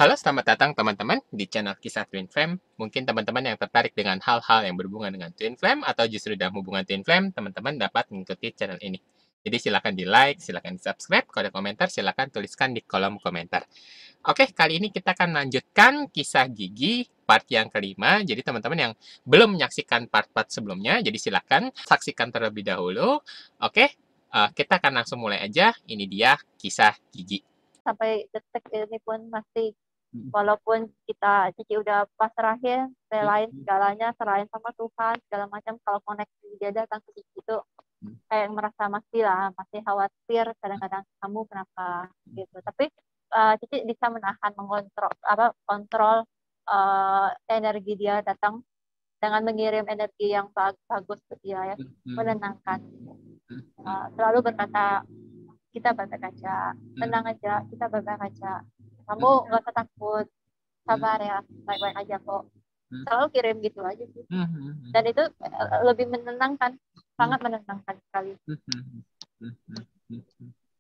Halo, selamat datang teman-teman di channel Kisah Twin Flame. Mungkin teman-teman yang tertarik dengan hal-hal yang berhubungan dengan Twin Flame atau justru dalam hubungan Twin Flame, teman-teman dapat mengikuti channel ini. Jadi silakan di like, silakan di subscribe, kalau ada komentar silakan tuliskan di kolom komentar. Oke, kali ini kita akan lanjutkan kisah Gigi part yang kelima. Jadi teman-teman yang belum menyaksikan part-part sebelumnya, jadi silakan saksikan terlebih dahulu. Oke, kita akan langsung mulai aja. Ini dia kisah Gigi. Sampai detik ini pun masih, walaupun Cici udah pasrahin, relain segalanya, serahin sama Tuhan segala macam, kalau koneksi dia datang ke Cici itu kayak merasa masih khawatir kadang-kadang, kamu kenapa gitu. Tapi Cici bisa menahan, kontrol energi dia datang dengan mengirim energi yang bagus ke dia, ya, menenangkan. Selalu berkata, kita baik-baik aja, tenang aja, kita baik-baik aja, kamu nggak usah takut, sabar ya, baik-baik aja kok. Selalu kirim gitu aja sih. Dan itu lebih menenangkan, sangat menenangkan sekali.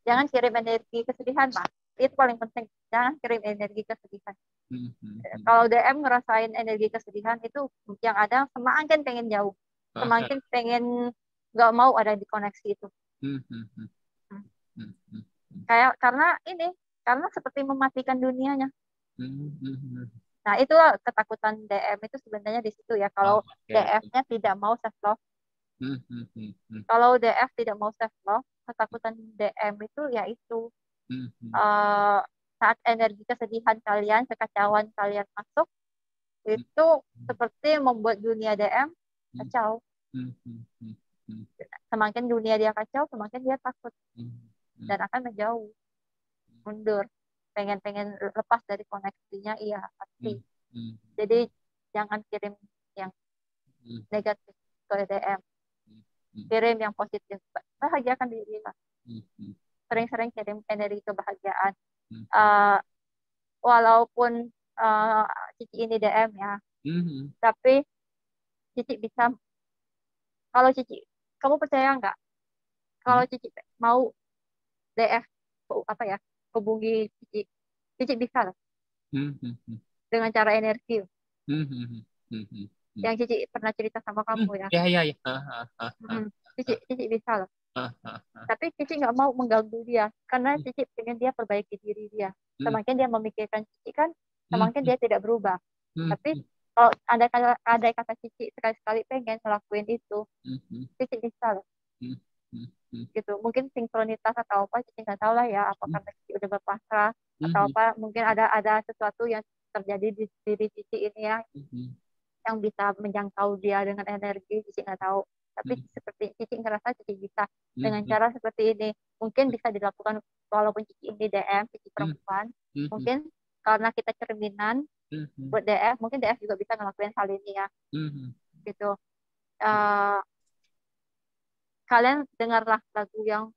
Jangan kirim energi kesedihan, Pak. Itu paling penting. Jangan kirim energi kesedihan. Kalau DM ngerasain energi kesedihan, itu yang ada semakin pengen jauh, semakin pengen nggak mau ada di koneksi itu. Karena seperti mematikan dunianya. Nah, itu ketakutan DM itu sebenarnya di situ ya. Kalau DF-nya tidak mau self love, kalau DF tidak mau self love, ketakutan DM itu yaitu saat energi kesedihan kalian, kekacauan kalian masuk, itu seperti membuat dunia DM kacau. Semakin dunia dia kacau, semakin dia takut dan akan menjauh, mundur, pengen lepas dari koneksinya, iya pasti. Jadi jangan kirim yang negatif ke DM, kirim yang positif, bahagiakan diri lah. Sering-sering kirim energi kebahagiaan. Walaupun Cici ini DM ya, tapi Cici bisa, kalau Cici, kamu percaya nggak? Kalau Cici mau DF hubungi Cici, Cici bisa loh. Dengan cara energi. Yang Cici pernah cerita sama kamu ya. Iya. Cici bisa loh. Tapi Cici nggak mau mengganggu dia, karena Cici pengen dia perbaiki diri dia. Semakin dia memikirkan Cici kan, semakin dia tidak berubah. Tapi kalau ada kata Cici sekali-sekali pengen ngelakuin itu, Cici bisa loh. Gitu, mungkin sinkronitas atau apa, Cici nggak tahu lah ya, apakah Cici udah berpasrah atau apa, mungkin ada sesuatu yang terjadi di diri Cici ini ya, yang bisa menjangkau dia dengan energi, Cici nggak tahu. Tapi seperti Cici ngerasa Cici bisa dengan cara seperti ini. Mungkin bisa dilakukan walaupun Cici ini DM, Cici perempuan. Mungkin karena kita cerminan buat DF, mungkin DF juga bisa ngelakuin hal ini ya. Gitu. Kalian dengarlah lagu yang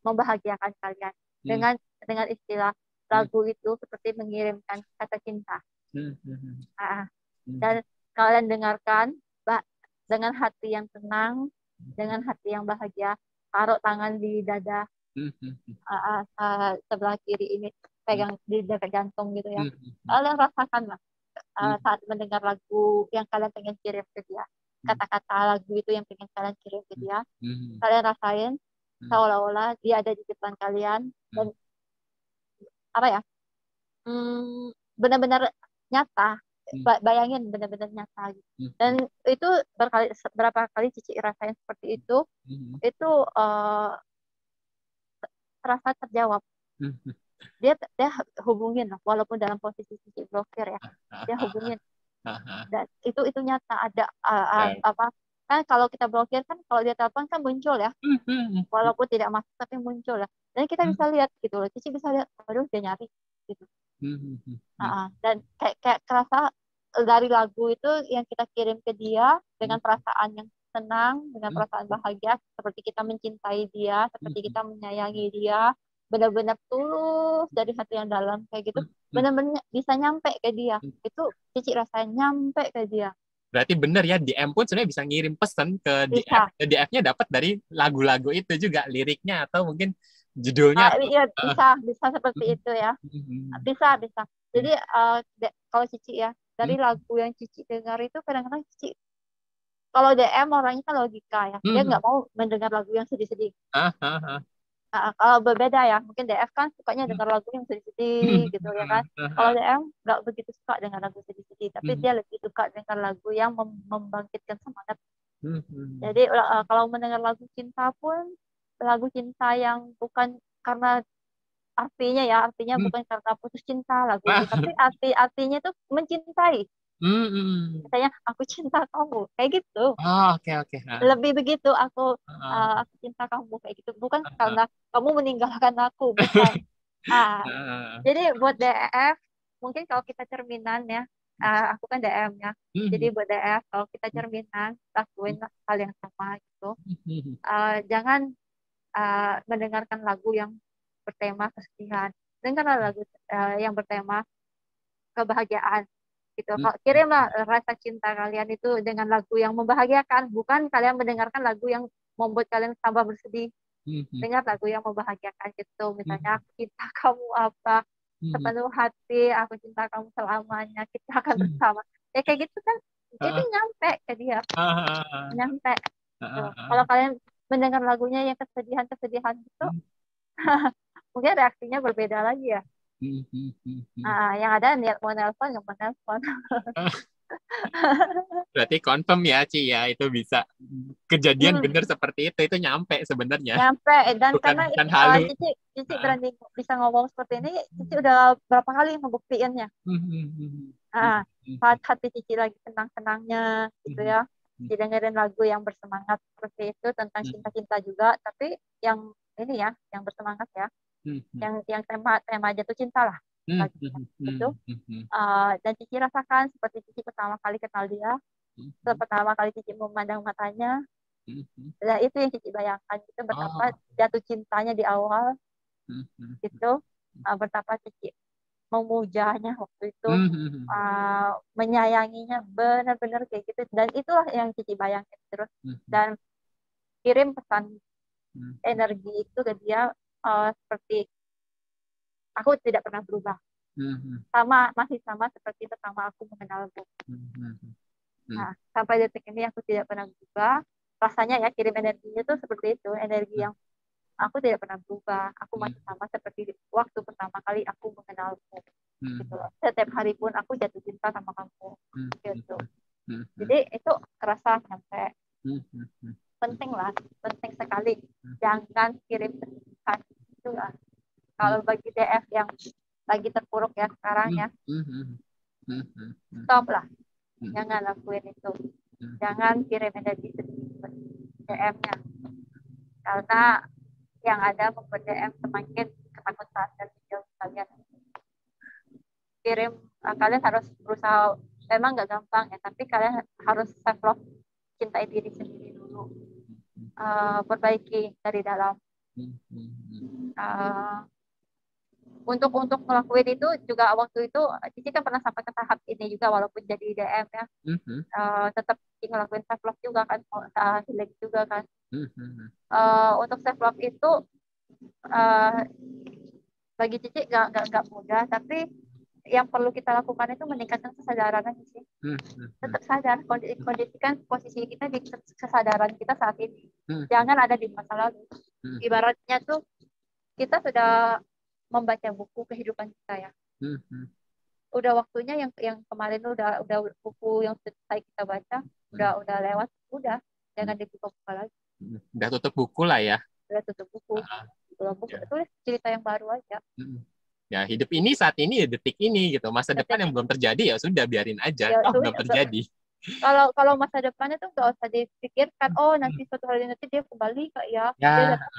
membahagiakan kalian. Dengan istilah lagu itu seperti mengirimkan kata cinta. Dan kalian dengarkan dengan hati yang tenang, dengan hati yang bahagia. Taruh tangan di dada sebelah kiri ini, pegang di dekat jantung gitu ya. Kalian rasakanlah saat mendengar lagu yang kalian pengen kirim ke dia, kata-kata lagu itu yang pengen kalian kirim ke dia, kalian rasain seolah-olah dia ada di depan kalian, dan benar-benar nyata. Bayangin benar-benar nyata gitu. Dan itu berapa kali Cici rasain seperti itu terasa terjawab. Dia hubungin loh, walaupun dalam posisi Cici blokir ya, dia hubungin. Dan itu nyata ada kan kalau kita blokir kan, kalau dia telepon kan muncul ya, walaupun tidak masuk tapi muncul ya, dan kita bisa lihat gitu loh, Cici bisa lihat, aduh dia nyari gitu. Dan kayak kerasa dari lagu itu yang kita kirim ke dia dengan perasaan yang senang, dengan perasaan bahagia, seperti kita mencintai dia, seperti kita menyayangi dia, benar-benar tulus dari hati yang dalam kayak gitu, benar-benar bisa nyampe ke dia. Itu Cici rasanya nyampe ke dia. Berarti bener ya, DM pun sebenarnya bisa ngirim pesan ke DF. DF-nya dapat dari lagu-lagu itu juga, liriknya atau mungkin Judulnya atau Iya, bisa seperti itu ya. Bisa. Jadi kalau Cici ya, dari lagu yang Cici dengar itu kadang-kadang Cici, kalau DM orangnya kan logika ya, dia nggak mau mendengar lagu yang sedih-sedih. Kalau berbeda ya, mungkin DF kan sukanya dengar lagu yang sedih-sedih gitu ya kan. Kalau DM nggak begitu suka dengar lagu sedih-sedih, tapi dia lebih suka dengar lagu yang membangkitkan semangat. Jadi kalau mendengar lagu cinta pun, lagu cinta yang bukan karena artinya bukan karena putus cinta lagu itu, tapi artinya itu mencintai. Misalnya aku cinta kamu, kayak gitu. Oke. Lebih begitu, aku cinta kamu kayak gitu, bukan karena kamu meninggalkan aku, bukan. Jadi buat DF, mungkin kalau kita cerminan ya, aku kan DM ya. Jadi buat DF, kalau kita cerminan, lakuin hal yang sama gitu. Jangan mendengarkan lagu yang bertema kesedihan. Dengarlah lagu yang bertema kebahagiaan gitu. Kirimlah rasa cinta kalian itu dengan lagu yang membahagiakan, bukan kalian mendengarkan lagu yang membuat kalian tambah bersedih. Dengar lagu yang membahagiakan gitu. Misalnya aku cinta kamu apa, sepenuh hati, aku cinta kamu selamanya, kita akan bersama. Ya kayak gitu kan, itu nyampe ke dia, nyampe. Kalau kalian mendengar lagunya yang kesedihan gitu, mungkin reaksinya berbeda lagi ya. Yang ada niat mau nelpon, nggak mau nelpon. Berarti confirm ya, Ci ya, itu bisa kejadian bener seperti itu nyampe sebenarnya. Nyampe, dan Bukan karena halu. Cici berani bisa ngomong seperti ini, Cici udah berapa kali membuktiinnya. Saat hati Cici lagi tenang-tenangnya gitu ya, didengerin lagu yang bersemangat seperti itu tentang cinta-cinta juga, tapi yang ini ya, yang bersemangat ya, yang tema jatuh cinta lah itu. Dan Cici rasakan seperti Cici pertama kali kenal dia, pertama kali Cici memandang matanya. Nah, itu yang Cici bayangkan, itu betapa jatuh cintanya di awal itu, betapa Cici memujanya waktu itu, menyayanginya benar-benar kayak gitu, dan itulah yang Cici bayangin terus, dan kirim pesan energi itu ke dia, seperti aku tidak pernah berubah, masih sama seperti pertama aku mengenalmu. Nah, sampai detik ini aku tidak pernah berubah. Rasanya ya, kirim energinya tuh seperti itu, energi yang aku tidak pernah berubah. Aku masih sama seperti waktu pertama kali aku mengenalmu. Gitu. Setiap hari pun aku jatuh cinta sama kamu. Gitu. Jadi itu kerasa sampai penting sekali. Jangan kirim pesan itu lah. Kalau bagi DF yang lagi terpuruk ya sekarang ya, stop lah. Jangan lakuin itu. Jangan kirim energi DM-nya. Karena yang ada membuat DM semakin ketakutan dan menjauh kalian. Kalian harus berusaha, memang nggak gampang ya, tapi kalian harus self love, cintai diri sendiri dulu, perbaiki dari dalam. Untuk ngelakuin itu juga, waktu itu Cici kan pernah sampai ke tahap ini juga, walaupun jadi DM ya, tetap ngelakuin self love juga kan, healing juga kan. Untuk self love itu bagi Cici nggak mudah, tapi yang perlu kita lakukan itu meningkatkan kesadaran aja sih. Tetap sadar, kondisikan posisi kita di kesadaran kita saat ini. Jangan ada di masa lalu. Ibaratnya tuh kita sudah membaca buku kehidupan kita ya. Udah waktunya yang kemarin udah buku yang selesai kita baca, udah lewat, udah jangan dibuka-buka lagi. Udah tutup buku lah ya. Udah tutup buku. Tulis cerita yang baru aja. Ya, hidup ini saat ini ya, detik ini gitu. Masa depan yang belum terjadi ya sudah biarin aja. Belum terjadi. Kalau masa depannya tuh nggak usah dipikirkan. Oh, nanti suatu hari nanti dia kembali kak ya.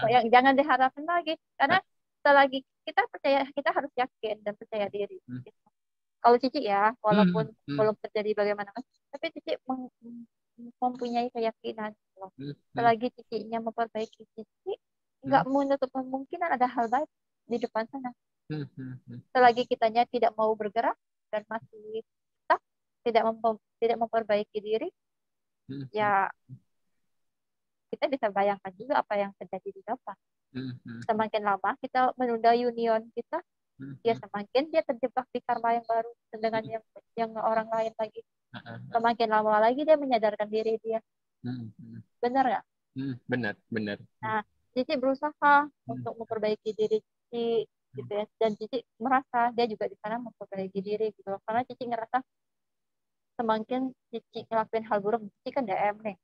Yang jangan diharapkan lagi. Karena selagi kita percaya, kita harus yakin dan percaya diri. Kalau Cici ya, walaupun belum terjadi bagaimana, tapi Cici mempunyai keyakinan. Selagi Cicinya memperbaiki Cici, nggak menutup kemungkinan ada hal baik di depan sana. Selagi kitanya tidak mau bergerak dan masih stuck, tidak memperbaiki diri, ya kita bisa bayangkan juga apa yang terjadi di depan. Semakin lama kita menunda union kita, ya semakin dia terjebak di karma yang baru dengan yang orang lain lagi. Semakin lama lagi dia menyadarkan diri dia. Benar nggak? Benar. Nah, Cici berusaha untuk memperbaiki diri Cici, gitu ya. Dan Cici merasa dia juga di sana memperbaiki diri, gitu loh. Karena Cici ngerasa semakin Cici ngelakuin hal buruk, Cici kan DM nih.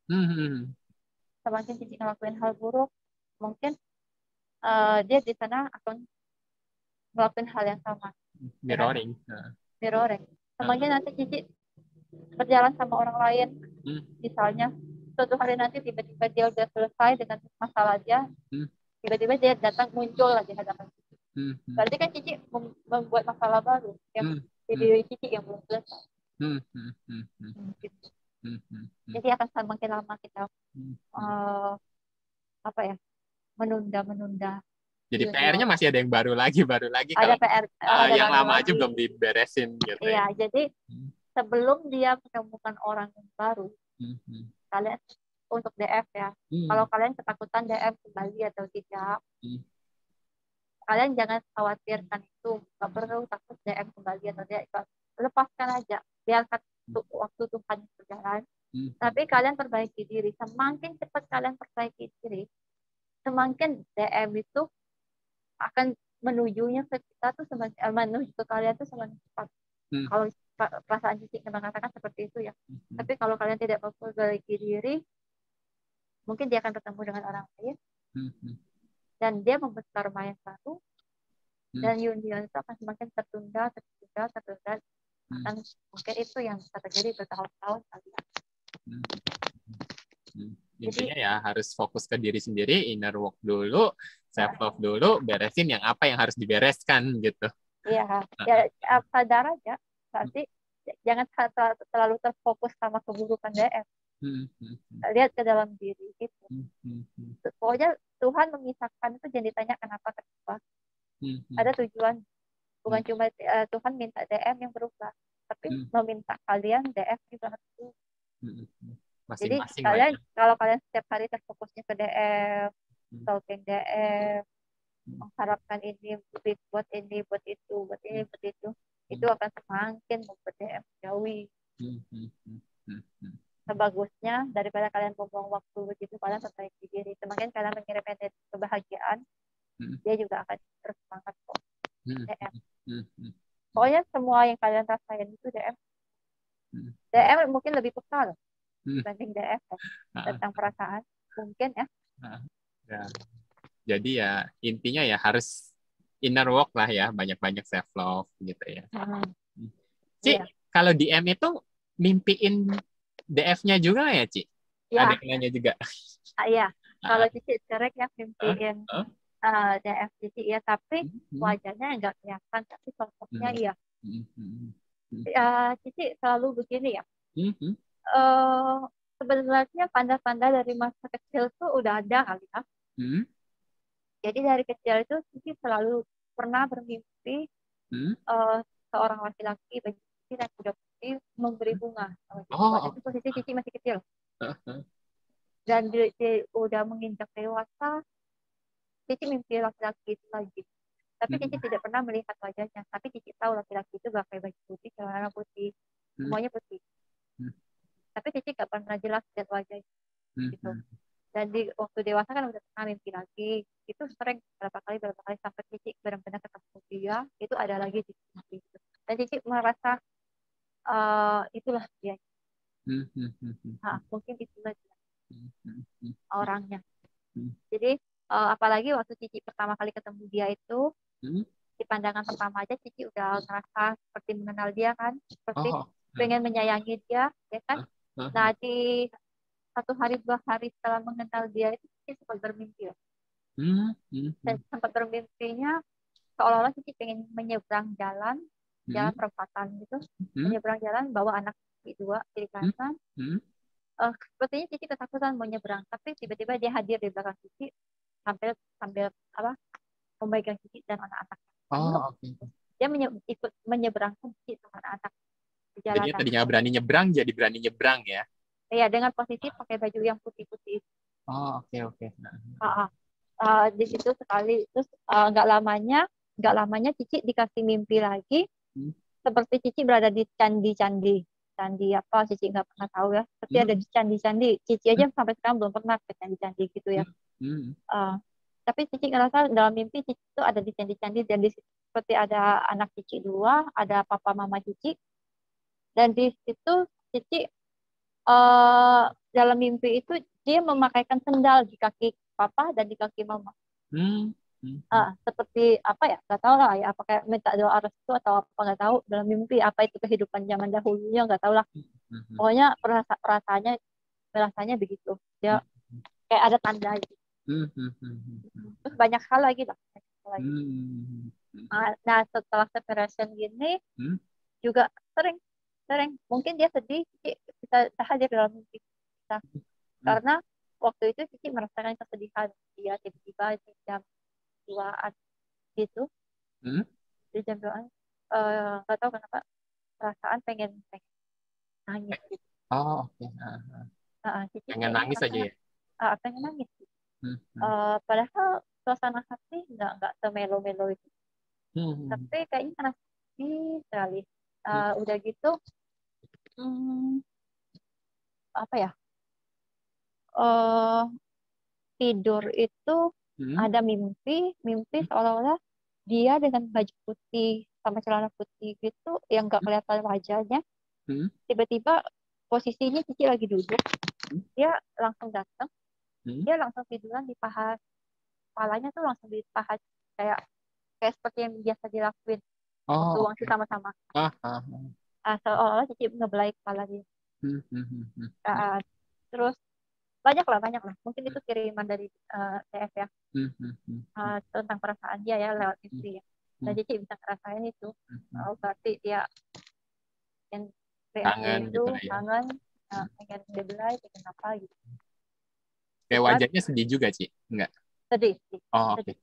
Semakin Cici ngelakuin hal buruk, mungkin dia di sana akan ngelakuin hal yang sama. Mirroring. Semakin nanti Cici berjalan sama orang lain, misalnya suatu hari nanti tiba-tiba dia udah selesai dengan masalah dia, tiba-tiba dia datang muncul lagi hadapan Cici. Berarti kan Cici membuat masalah baru yang di diri Cici yang belum selesai. Jadi akan semakin lama kita menunda. Jadi PR-nya masih ada yang baru lagi. Ada PR. Yang lama aja belum diberesin gitu. Iya, jadi sebelum dia menemukan orang yang baru, kalian untuk DF ya, kalau kalian ketakutan DF kembali atau tidak, kalian jangan khawatirkan itu, nggak perlu takut DF kembali atau tidak, lepaskan aja, biarkan waktu Tuhan berjalan. Tapi kalian perbaiki diri, semakin cepat kalian perbaiki diri, semakin DM itu akan menujunya ke kita tuh menuju ke kalian tuh semakin cepat. Kalau perasaan Cici mengatakan seperti itu ya. Tapi kalau kalian tidak memperbaiki diri, mungkin dia akan ketemu dengan orang lain, dan dia membuat karma yang baru, dan union itu akan semakin tertunda. Dan mungkin itu yang bisa terjadi bertahun-tahun kali. Intinya ya harus fokus ke diri sendiri, inner work dulu, self love dulu, beresin yang apa yang harus dibereskan gitu. Iya, sadar aja. Berarti jangan terlalu terfokus sama keburukan DM. Lihat ke dalam diri gitu. Pokoknya Tuhan mengisahkan itu, jangan ditanya kenapa. Ada tujuan. Bukan cuma Tuhan minta DM yang berubah, tapi meminta kalian DM juga harus berubah. Jadi kalian kalau kalian setiap hari terfokusnya ke DM, talking DM, mengharapkan ini buat ini, buat itu, itu akan semakin membuat DM jauhi. Sebagusnya daripada kalian buang waktu begitu, kalian perbaiki diri. Semakin kalian mengirimkan kebahagiaan, dia juga akan terus semangat kok. DM. Pokoknya semua yang kalian rasain itu DM. DM mungkin lebih peka dibanding DF tentang perasaan, mungkin ya. Jadi ya intinya ya harus inner work lah ya, banyak-banyak self love gitu ya. Ci, kalau DM itu mimpiin DF-nya juga ya, Ci? Ya. Ada yang nanya juga. Iya, kalau Cici cerek ya mimpiin DF Cici ya, tapi wajahnya nggak kelihatan, tapi sosoknya iya. Cici selalu begini ya. Sebenarnya tanda-tanda dari masa kecil tuh udah ada kali ya. Jadi dari kecil itu Cici selalu pernah bermimpi seorang laki-laki baju putih dan kuda putih memberi bunga. Waktu itu posisi Cici masih kecil. Dan udah menginjak dewasa, Cici mimpi laki-laki itu lagi. Tapi Cici tidak pernah melihat wajahnya. Tapi Cici tahu laki-laki itu pakai baju putih, celana putih, semuanya putih. Tapi Cici gak pernah jelas lihat wajahnya gitu. Dan waktu dewasa kan udah pernah mimpi lagi, itu sering berapa kali sampai Cici benar-benar ketemu dia, itu ada lagi Cici mimpi gitu. Dan Cici merasa itulah dia. Mungkin itulah dia orangnya. Jadi apalagi waktu Cici pertama kali ketemu dia itu, di pandangan pertama aja Cici udah ngerasa seperti mengenal dia kan, seperti pengen menyayangi dia, ya kan. Nah di 1 hari 2 hari setelah mengenal dia itu Cici sempat bermimpi. Dan sempat bermimpinya seolah-olah Cici pengen menyeberang jalan perempatan gitu, menyeberang jalan bawa anak 2 kiri kanan. Sepertinya Cici ketakutan mau nyeberang, tapi tiba-tiba dia hadir di belakang Cici sambil memegang Cici dan anak-anak. Dia ikut menyeberangkan Cici sama anak-anak. Jadi tadinya berani nyebrang, jadi berani nyebrang ya? Iya, dengan posisi pakai baju yang putih-putih. Oke. di situ sekali. Terus nggak lamanya Cici dikasih mimpi lagi seperti Cici berada di candi apa Cici nggak pernah tahu ya, tapi ada di candi. Cici aja sampai sekarang belum pernah ke candi-candi gitu ya. Tapi Cici ngerasa dalam mimpi Cici itu ada di candi-candi, dan di situ seperti ada anak Cici 2, ada papa mama Cici, dan di situ Cici dalam mimpi itu dia memakaikan sendal di kaki papa dan di kaki mama. Seperti apa ya, nggak tahu lah ya, apa kayak minta doa restu atau apa, nggak tahu dalam mimpi apa itu kehidupan zaman dahulunya, nggak tahu lah. Pokoknya rasanya begitu, dia kayak ada tanda gitu. Terus banyak hal lagi lah. Nah setelah separation gini juga sering mungkin dia sedih, kita hadir dalam mimpi kita, karena waktu itu Cici merasakan kesedihan dia tiba-tiba di jam 2-an gitu. Di jam 2-an nggak tahu kenapa perasaan pengen nangis gitu. Oke. Pengen nangis aja ya. Pengen nangis gitu. Padahal suasana hati nggak semelo-melo itu. Tapi kayaknya karena sedih sekali. Udah gitu apa ya, tidur itu ada mimpi seolah-olah dia dengan baju putih sama celana putih gitu yang nggak kelihatan wajahnya. Tiba-tiba posisinya Cici lagi duduk, dia langsung datang, dia langsung tiduran di paha, kepalanya tuh langsung di paha, kayak seperti yang biasa dilakuin waktu wangsi sama-sama. Seolah-olah Cici ngebelai kepala dia. Terus banyak lah, mungkin itu kiriman dari TF ya, tentang perasaan dia ya lewat mimpi ya. Dan Cici bisa ngerasain itu. Berarti dia yang kangen itu gitu ya. kangen, pengen ngebelai, pengen apa gitu. Kayak wajahnya sedih juga Ci, enggak? Sedih. Oke.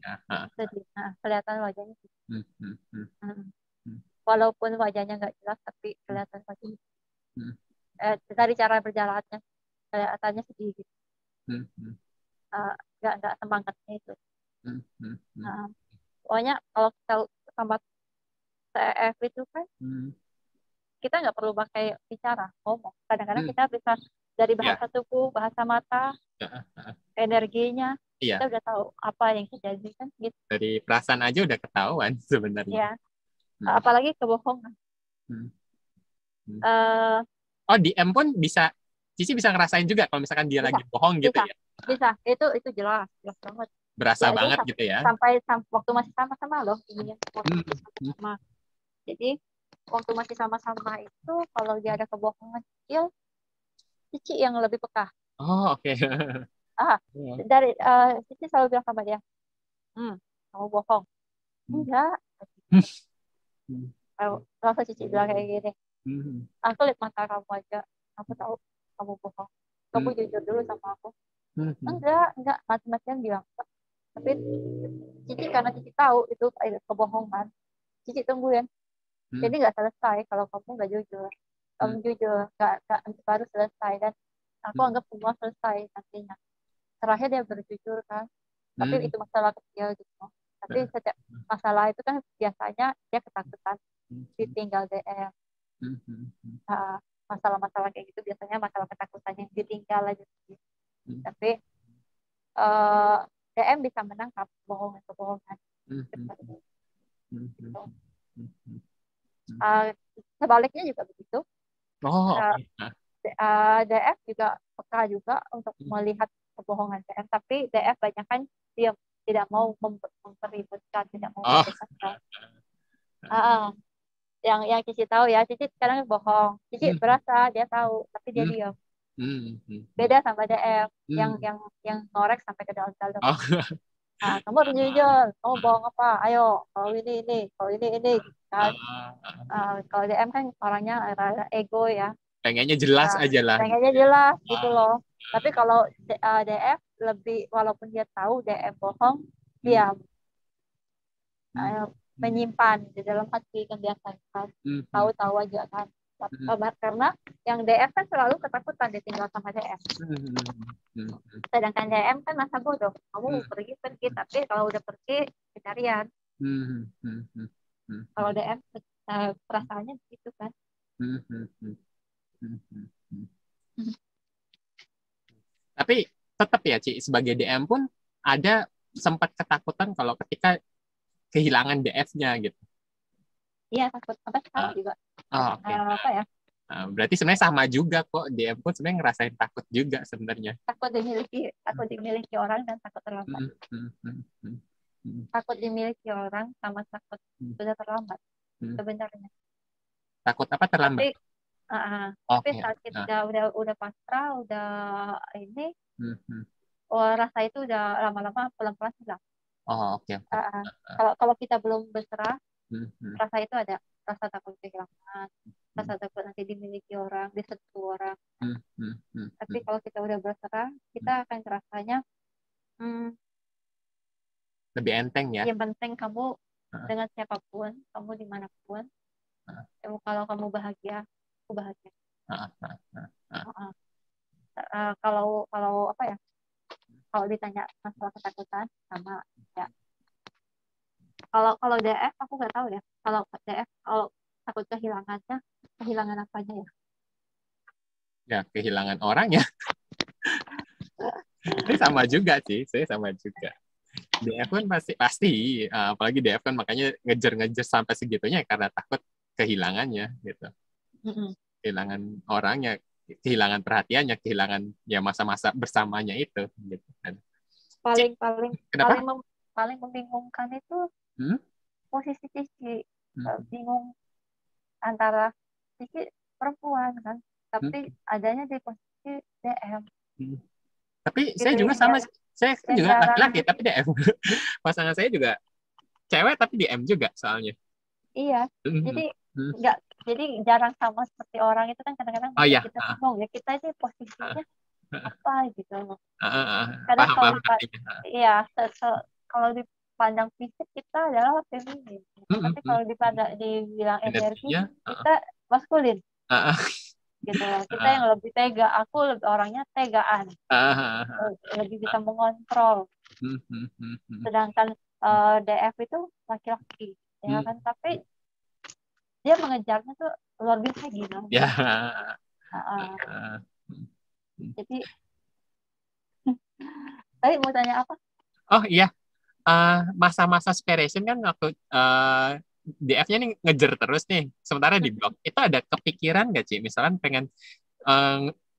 Sedih. Kelihatan wajahnya sedih. Walaupun wajahnya nggak jelas, tapi kelihatan wajahnya. Dari cara berjalannya kelihatannya sedih gitu. Nggak semangatnya itu. Pokoknya kalau kita sama TF itu kan kita nggak perlu pakai bicara, ngomong. Kadang-kadang kita bisa dari bahasa tubuh, bahasa mata, energinya, kita udah tahu apa yang terjadi kan gitu. Dari perasaan aja udah ketahuan sebenarnya. Apalagi kebohongan. DM pun bisa, Cici bisa ngerasain juga kalau misalkan dia lagi bohong gitu ya. Bisa, itu jelas banget. Berasa banget gitu ya. Sampai waktu masih sama-sama loh ini. Jadi waktu masih sama-sama itu kalau dia ada kebohongan kecil, Cici yang lebih peka. Oke. Dari Cici selalu bilang sama dia, kamu bohong. Enggak. Langsung Cici bilang kayak gini. Aku lihat mata kamu aja, aku tahu kamu bohong. Kamu jujur dulu sama aku. Enggak, mati-matian bilang. Tapi Cici karena Cici tahu itu kebohongan, Cici tungguin. Jadi nggak selesai kalau kamu nggak jujur. Kamu jujur, nggak baru selesai, dan aku anggap semua selesai nantinya. Terakhir dia berjujur kan, tapi itu masalah kecil gitu. Tapi setiap masalah itu kan biasanya dia ketakutan ditinggal DM. Masalah-masalah kayak gitu biasanya masalah ketakutan yang ditinggal aja. Tapi DM bisa menangkap kebohongan. Sebaliknya juga begitu. DF juga peka juga untuk melihat kebohongan DM, tapi DF banyak kan dia tidak mau mempeributkan, tidak mau membebaskan. Yang Cici tahu ya, Cici sekarang bohong. Cici berasa dia tahu, tapi dia diam. Beda sama DF yang ngorek sampai ke dalam-dalam. Kamu harus jujur, kamu bohong apa? Ayo, kalau ini, kalau ini kan. Kalau DM kan orangnya ego ya. Pengennya jelas aja lah. Pengennya jelas gitu loh. Tapi kalau DF lebih, walaupun dia tahu DM bohong, diam. Menyimpan di dalam hati kan biasa kan. Tahu-tahu aja kan. Karena yang DF kan selalu ketakutan ditinggal sama DM. Sedangkan DM kan masa bodoh, kamu pergi, tapi kalau udah pergi pencarian. Kalau DM perasaannya begitu kan. Tapi tetap ya Ci, sebagai DM pun ada sempat ketakutan kalau ketika kehilangan DF-nya gitu. Iya, takut sampai sekarang juga. Okay. Apa ya? Berarti sebenarnya sama juga kok, DM pun sebenarnya ngerasain takut juga sebenarnya. Takut dimiliki orang dan takut terlambat. Takut dimiliki orang sama takut sudah terlambat sebenarnya. Takut apa terlambat? Tapi saat kita udah pasrah, udah ini, rasa itu udah lama-lama pelan-pelan hilang. Kalau kita belum berserah, rasa itu ada, rasa takut kehilangan, rasa takut nanti dimiliki orang, disentuh orang. Tapi kalau kita udah berserah, kita akan rasanya lebih enteng ya. Yang penting kamu dengan siapapun, kamu dimanapun, kalau kamu bahagia, aku bahagia. Kalau apa ya? Kalau ditanya masalah ketakutan, sama ya. Kalau DF aku nggak tahu ya. Kalau DF, kalau takut kehilangan apanya ya? Ya kehilangan orang ya. Ini sama juga sih, saya sama juga. DF kan pasti, apalagi DF kan makanya ngejar sampai segitunya karena takut kehilangannya gitu. Kehilangan orangnya, kehilangan perhatiannya, kehilangan ya masa-masa bersamanya itu gitu kan. Paling membingungkan itu posisi Cici. Bingung antara Cici perempuan kan, tapi adanya di posisi DM. Tapi saya juga sama, saya juga laki-laki tapi DM. Pasangan saya juga cewek tapi DM juga soalnya. Iya, jadi jarang sama seperti orang itu kan, kadang-kadang kita bingung ya, kita ini posisinya apa gitu. Kadang kalau dipandang fisik kita adalah feminin, tapi kalau dibilang energi kita maskulin. Gitu loh. Kita yang lebih tega, aku orangnya tegaan, lebih bisa mengontrol. Sedangkan DF itu laki-laki, ya kan, tapi dia mengejarnya tuh luar biasa gitu. Jadi tadi mau tanya apa? Oh iya, masa-masa separation kan waktu DF-nya nih ngejar terus nih, sementara di blok itu ada kepikiran nggak Ci, misalkan pengen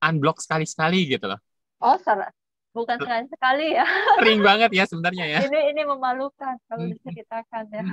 unblock sekali-sekali gitu loh? Oh, bukan sekali ya. Sering banget ya sebenarnya ya. Ini memalukan kalau diceritakan ya.